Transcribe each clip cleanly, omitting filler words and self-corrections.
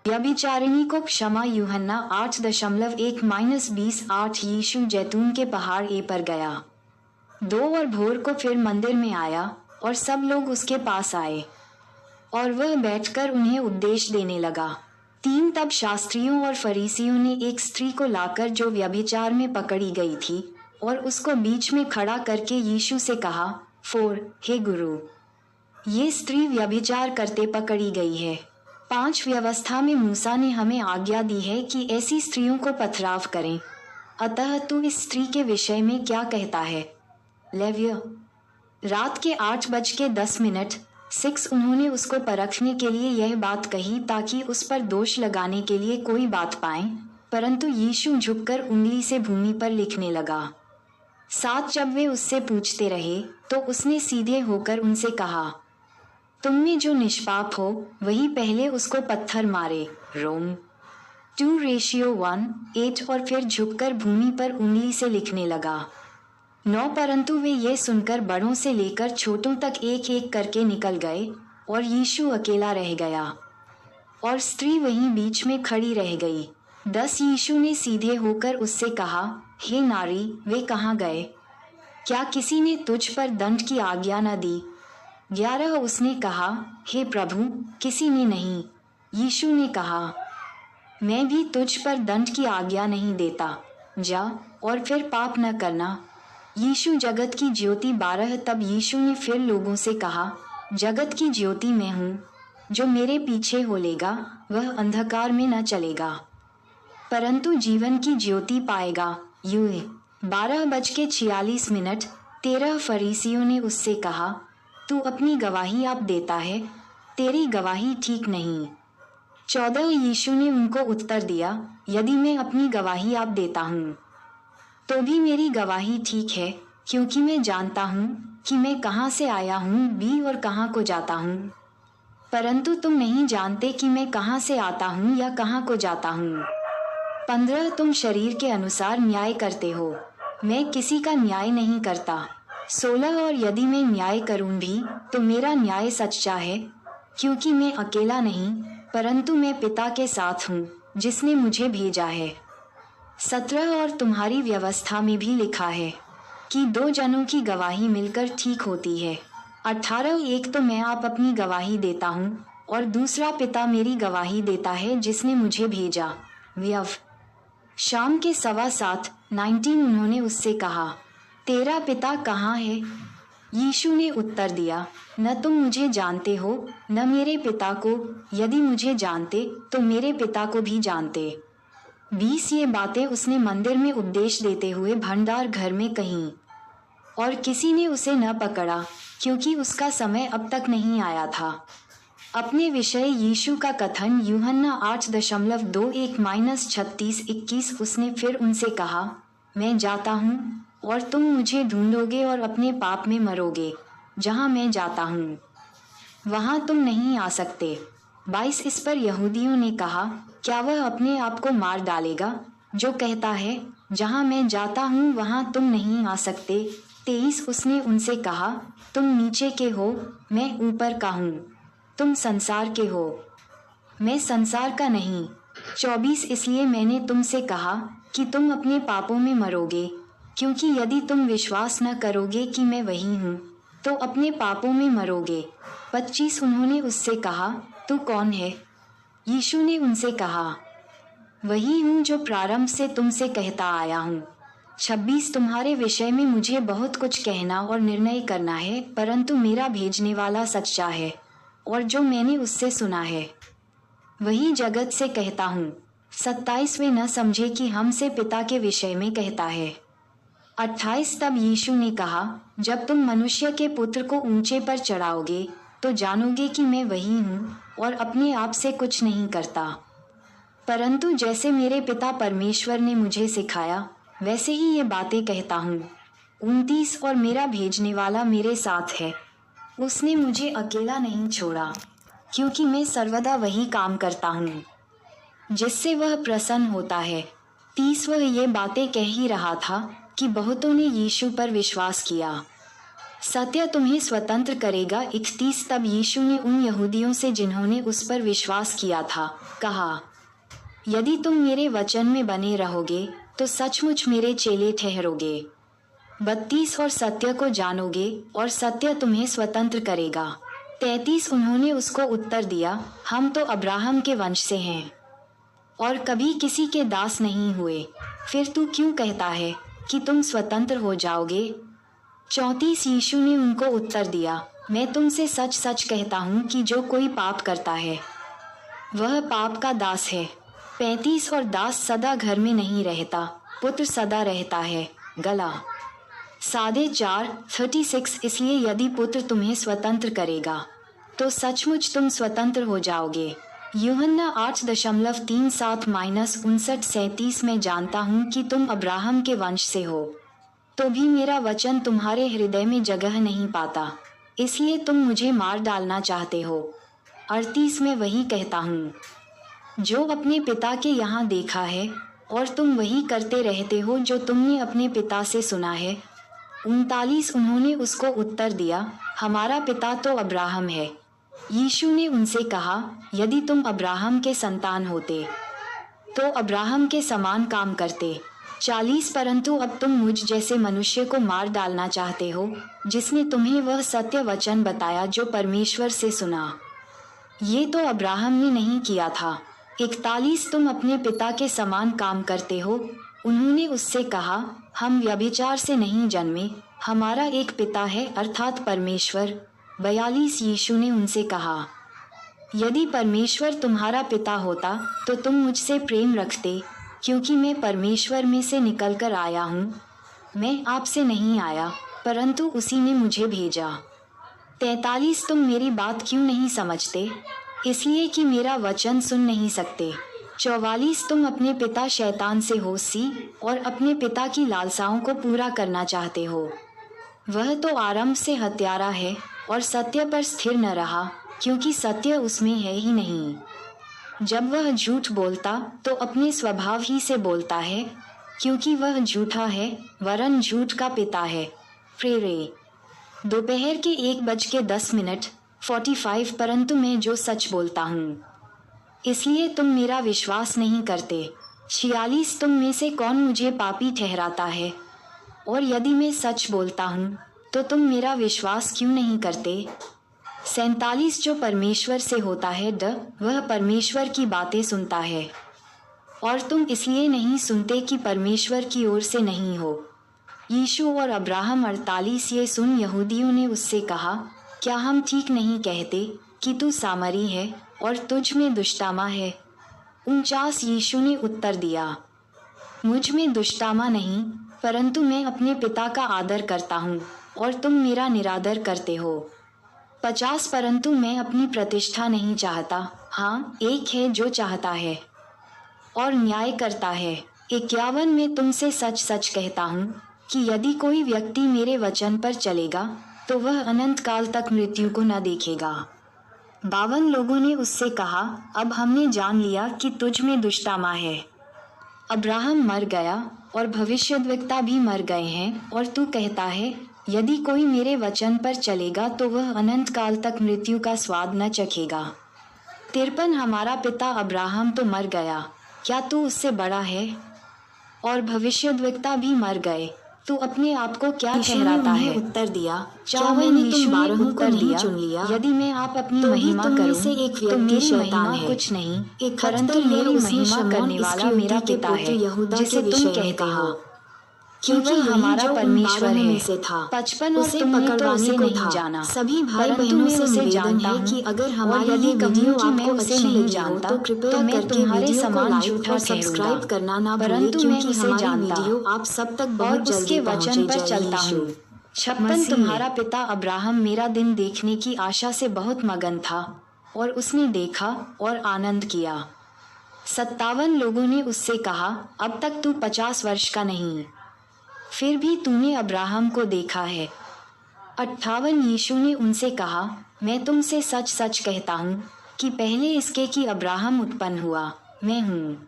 व्यभिचारिणी को क्षमा। यूहन्ना 8:1-20। यीशु जैतून के पहाड़ ए पर गया। 2 और भोर को फिर मंदिर में आया और सब लोग उसके पास आए और वह बैठकर उन्हें उपदेश देने लगा। 3 तब शास्त्रियों और फरीसियों ने एक स्त्री को लाकर जो व्यभिचार में पकड़ी गई थी और उसको बीच में खड़ा करके यीशु से कहा, हे गुरु, ये स्त्री व्यभिचार करते पकड़ी गई है। 5 व्यवस्था में मूसा ने हमें आज्ञा दी है कि ऐसी स्त्रियों को पथराव करें। अतः तू इस स्त्री के विषय में क्या कहता है? लेव्य। रात के 8:10। उन्होंने उसको परखने के लिए यह बात कही ताकि उस पर दोष लगाने के लिए कोई बात पाएं, परंतु यीशु झुककर उंगली से भूमि पर लिखने लगा। 7 जब वे उससे पूछते रहे तो उसने सीधे होकर उनसे कहा, तुम में जो निष्पाप हो वही पहले उसको पत्थर मारे। रोम 2:1-8। और फिर झुककर भूमि पर उंगली से लिखने लगा। 9 परंतु वे ये सुनकर बड़ों से लेकर छोटों तक एक एक करके निकल गए और यीशु अकेला रह गया और स्त्री वहीं बीच में खड़ी रह गई। 10 यीशु ने सीधे होकर उससे कहा, हे नारी, वे कहाँ गए? क्या किसी ने तुझ पर दंड की आज्ञा न दी? 11 उसने कहा, हे प्रभु, किसी ने नहीं। यीशु ने कहा, मैं भी तुझ पर दंड की आज्ञा नहीं देता, जा और फिर पाप न करना। यीशु जगत की ज्योति। 12 तब यीशु ने फिर लोगों से कहा, जगत की ज्योति मैं हूँ, जो मेरे पीछे हो लेगा वह अंधकार में न चलेगा परंतु जीवन की ज्योति पाएगा। 12:46। 13 फरीसियों ने उससे कहा, तू अपनी गवाही आप देता है, तेरी गवाही ठीक नहीं। 14 यीशु ने उनको उत्तर दिया, यदि मैं अपनी गवाही आप देता हूँ तो भी मेरी गवाही ठीक है, क्योंकि मैं जानता हूँ कि मैं कहाँ से आया हूँ भी और कहाँ को जाता हूँ, परंतु तुम नहीं जानते कि मैं कहाँ से आता हूँ या कहाँ को जाता हूँ। 15 तुम शरीर के अनुसार न्याय करते हो, मैं किसी का न्याय नहीं करता। 16 और यदि मैं न्याय करूँ भी तो मेरा न्याय सच्चा है, क्योंकि मैं अकेला नहीं परंतु मैं पिता के साथ हूँ जिसने मुझे भेजा है। 17 और तुम्हारी व्यवस्था में भी लिखा है कि 2 जनों की गवाही मिलकर ठीक होती है। 18 एक तो मैं आप अपनी गवाही देता हूँ और दूसरा पिता मेरी गवाही देता है जिसने मुझे भेजा। व्यव शाम के 7:15 उन्होंने उससे कहा, तेरा पिता कहाँ है? यीशु ने उत्तर दिया, न तुम मुझे जानते हो न मेरे पिता को, यदि मुझे जानते तो मेरे पिता को भी जानते। 20 ये बातें उसने मंदिर में उपदेश देते हुए भंडार घर में कहीं और किसी ने उसे न पकड़ा, क्योंकि उसका समय अब तक नहीं आया था। अपने विषय यीशु का कथन। यूहन्ना 8:21-36-21। उसने फिर उनसे कहा, मैं जाता हूँ और तुम मुझे ढूंढोगे और अपने पाप में मरोगे। जहाँ मैं जाता हूँ वहाँ तुम नहीं आ सकते। 22 इस पर यहूदियों ने कहा, क्या वह अपने आप को मार डालेगा जो कहता है, जहाँ मैं जाता हूँ वहाँ तुम नहीं आ सकते? 23 उसने उनसे कहा, तुम नीचे के हो, मैं ऊपर का हूँ। तुम संसार के हो, मैं संसार का नहीं। 24 इसलिए मैंने तुमसे कहा कि तुम अपने पापों में मरोगे, क्योंकि यदि तुम विश्वास न करोगे कि मैं वही हूँ तो अपने पापों में मरोगे। 25 उन्होंने उससे कहा, तू कौन है? यीशु ने उनसे कहा, वही हूँ जो प्रारंभ से तुमसे कहता आया हूँ। 26 तुम्हारे विषय में मुझे बहुत कुछ कहना और निर्णय करना है, परंतु मेरा भेजने वाला सच्चा है और जो मैंने उससे सुना है वही जगत से कहता हूँ। 27 वे न समझे कि हमसे पिता के विषय में कहता है। 28 तब यीशु ने कहा, जब तुम मनुष्य के पुत्र को ऊंचे पर चढ़ाओगे तो जानोगे कि मैं वही हूँ और अपने आप से कुछ नहीं करता, परंतु जैसे मेरे पिता परमेश्वर ने मुझे सिखाया वैसे ही ये बातें कहता हूँ। 29 और मेरा भेजने वाला मेरे साथ है, उसने मुझे अकेला नहीं छोड़ा, क्योंकि मैं सर्वदा वही काम करता हूँ जिससे वह प्रसन्न होता है। 30 वह ये बातें कह ही रहा था कि बहुतों ने यीशु पर विश्वास किया। सत्य तुम्हें स्वतंत्र करेगा। 31 तब यीशु ने उन यहूदियों से जिन्होंने उस पर विश्वास किया था कहा, यदि तुम मेरे वचन में बने रहोगे तो सचमुच मेरे चेले ठहरोगे। 32 और सत्य को जानोगे और सत्य तुम्हें स्वतंत्र करेगा। 33 उन्होंने उसको उत्तर दिया, हम तो अब्राहम के वंश से हैं और कभी किसी के दास नहीं हुए, फिर तू क्यों कहता है कि तुम स्वतंत्र हो जाओगे? 34 यीशु ने उनको उत्तर दिया, मैं तुमसे सच सच कहता हूँ कि जो कोई पाप करता है वह पाप का दास है। 35 और दास सदा घर में नहीं रहता, पुत्र सदा रहता है। गला 4:30 36 इसलिए यदि पुत्र तुम्हें स्वतंत्र करेगा तो सचमुच तुम स्वतंत्र हो जाओगे। यूहन्ना 8:37-59 मैं जानता हूँ कि तुम अब्राहम के वंश से हो, तो भी मेरा वचन तुम्हारे हृदय में जगह नहीं पाता, इसलिए तुम मुझे मार डालना चाहते हो। 38 मैं वही कहता हूँ जो अपने पिता के यहाँ देखा है और तुम वही करते रहते हो जो तुमने अपने पिता से सुना है। 39 उन्होंने उसको उत्तर दिया, हमारा पिता तो अब्राहम है। यीशु ने उनसे कहा, यदि तुम अब्राहम के संतान होते तो अब्राहम के समान काम करते। 40 परंतु अब तुम मुझ जैसे मनुष्य को मार डालना चाहते हो जिसने तुम्हें वह सत्य वचन बताया जो परमेश्वर से सुना। ये तो अब्राहम ने नहीं किया था। 41 तुम अपने पिता के समान काम करते हो। उन्होंने उससे कहा, हम व्यभिचार से नहीं जन्मे, हमारा एक पिता है अर्थात परमेश्वर। 42 यीशु ने उनसे कहा, यदि परमेश्वर तुम्हारा पिता होता तो तुम मुझसे प्रेम रखते, क्योंकि मैं परमेश्वर में से निकलकर आया हूँ। मैं आपसे नहीं आया परंतु उसी ने मुझे भेजा। 43 तुम मेरी बात क्यों नहीं समझते? इसलिए कि मेरा वचन सुन नहीं सकते। 44 तुम अपने पिता शैतान से हो सी और अपने पिता की लालसाओं को पूरा करना चाहते हो। वह तो आरंभ से हत्यारा है और सत्य पर स्थिर न रहा, क्योंकि सत्य उसमें है ही नहीं। जब वह झूठ बोलता तो अपने स्वभाव ही से बोलता है, क्योंकि वह झूठा है वरन झूठ का पिता है। प्रेरे दोपहर के 1:10 45 परंतु मैं जो सच बोलता हूँ इसलिए तुम मेरा विश्वास नहीं करते। 46 तुम में से कौन मुझे पापी ठहराता है? और यदि मैं सच बोलता हूँ तो तुम मेरा विश्वास क्यों नहीं करते? 47 जो परमेश्वर से होता है वह परमेश्वर की बातें सुनता है, और तुम इसलिए नहीं सुनते कि परमेश्वर की ओर से नहीं हो। यीशु और अब्राहम 48 ये सुन यहूदियों ने उससे कहा, क्या हम ठीक नहीं कहते कि तू सामरी है और तुझ में दुष्टामा है? 49 यीशु ने उत्तर दिया, मुझ में दुष्टामा नहीं, परंतु मैं अपने पिता का आदर करता हूँ और तुम मेरा निरादर करते हो। 50 परंतु मैं अपनी प्रतिष्ठा नहीं चाहता, हाँ एक है जो चाहता है और न्याय करता है। 51 मैं तुमसे सच सच कहता हूँ कि यदि कोई व्यक्ति मेरे वचन पर चलेगा तो वह अनंत काल तक मृत्यु को न देखेगा। 52 लोगों ने उससे कहा, अब हमने जान लिया कि तुझ में दुष्टामा है। अब्राहम मर गया और भविष्यद्वक्ता भी मर गए हैं, और तू कहता है यदि कोई मेरे वचन पर चलेगा तो वह अनंत काल तक मृत्यु का स्वाद न चखेगा। 53 हमारा पिता अब्राहम तो मर गया, क्या तू उससे बड़ा है? और भविष्यद्वक्ता भी मर गए, तू अपने आप को क्या ठहराता है? उत्तर दिया, क्या मैंने तुम 12 को नहीं चुन लिया? यदि मैं आप अपनी महिमा करूं तो मेरी महिमा कुछ नहीं, परंतु मेरी महिमा करने वाला मेरा पिता है जिसे तुम कहते हो, क्योंकि हमारा परमेश्वर है। 55 और तुमने तो उसे नहीं जाना, सभी भाई बहनों से उसे जानता हूँ कि अगर हमारी यदि कहूँ कि मैं उसे नहीं जानता तो मैं तुम्हारे समान झूठा ठहरूंगा, परंतु मैं उसे जानता आप सब तक और उसके वचन पर चलता हूँ। 56 तुम्हारा पिता अब्राहम मेरा दिन देखने की आशा से बहुत मगन था और उसने देखा और आनंद किया। 57 लोगों ने उससे कहा, अब तक तू 50 वर्ष का नहीं, फिर भी तूने अब्राहम को देखा है। 58 यीशु ने उनसे कहा, मैं तुमसे सच सच कहता हूँ कि पहले इसके कि अब्राहम उत्पन्न हुआ मैं हूँ।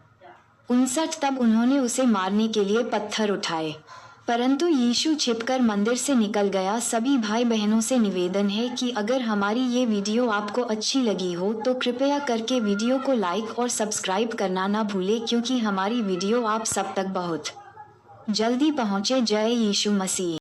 59 तब उन्होंने उसे मारने के लिए पत्थर उठाए। परंतु यीशु छिपकर मंदिर से निकल गया। सभी भाई बहनों से निवेदन है कि अगर हमारी ये वीडियो आपको अच्छी लगी हो तो कृपया करके वीडियो को लाइक और सब्सक्राइब करना ना भूले, क्योंकि हमारी वीडियो आप सब तक बहुत जल्दी पहुँचे। जय यीशु मसीह।